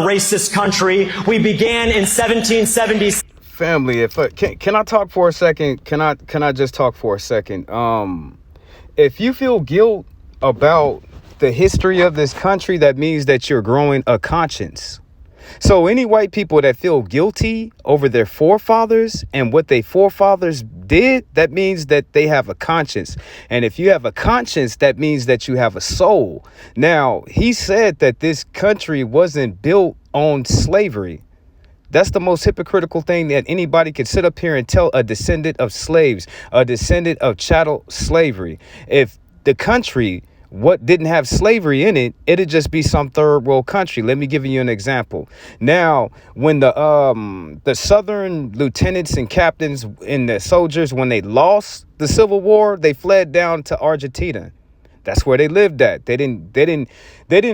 racist country. We began in 1776. Family, if can I talk for a second? Can I just talk for a second? If you feel guilt about the history of this country, that means that you're growing a conscience. So any white people that feel guilty over their forefathers and what their forefathers did, that means that they have a conscience. And if you have a conscience, that means that you have a soul. Now, he said that this country wasn't built on slavery. That's the most hypocritical thing that anybody could sit up here and tell a descendant of slaves, a descendant of chattel slavery. If the country didn't have slavery in it, it'd just be some third world country. Let me give you an example. Now, when the Southern lieutenants and captains and the soldiers, when they lost the Civil War, they fled down to Argentina. That's where they lived at. They didn't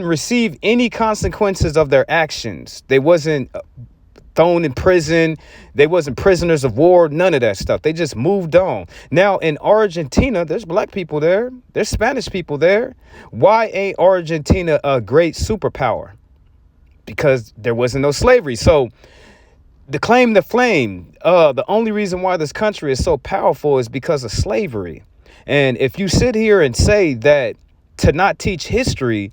receive any consequences of their actions. They wasn't thrown in prison. They wasn't prisoners of war, none of that stuff. They just moved on. Now in Argentina, there's black people there. There's Spanish people there. Why ain't Argentina a great superpower? Because there wasn't no slavery. So the claim to flame, the only reason why this country is so powerful is because of slavery. And if you sit here and say that to not teach history,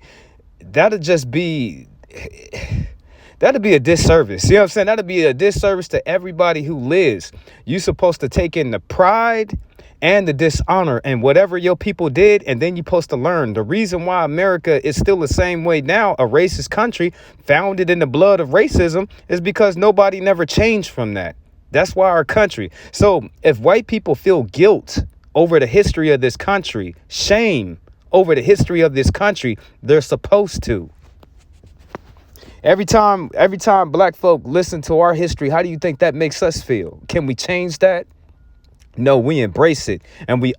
that'd be a disservice. You know what I'm saying? That'd be a disservice to everybody who lives. You're supposed to take in the pride and the dishonor and whatever your people did, and then you're supposed to learn. The reason why America is still the same way now, a racist country founded in the blood of racism, is because nobody never changed from that. That's why our country. So if white people feel guilt over the history of this country, shame over the history of this country, they're supposed to. Every time black folk listen to our history, how do you think that makes us feel? Can we change that? No, we embrace it and we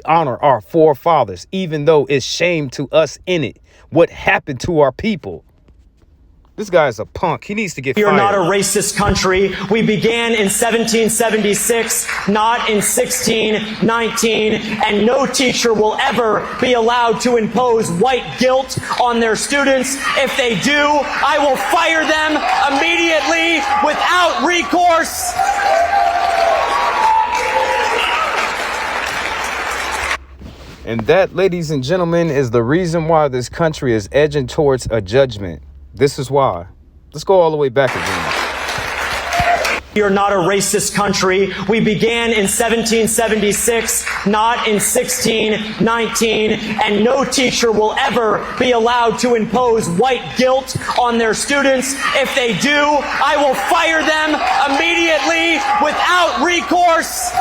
honor our forefathers, even though it's shame to us in it. What happened to our people? This guy's a punk. He needs to get fired. You're not a racist country. We began in 1776, not in 1619, and no teacher will ever be allowed to impose white guilt on their students. If they do, I will fire them immediately without recourse. And that, ladies and gentlemen, is the reason why this country is edging towards a judgment. This is why. Let's go all the way back again. You're not a racist country. We began in 1776, not in 1619, and no teacher will ever be allowed to impose white guilt on their students. If they do, I will fire them immediately without recourse.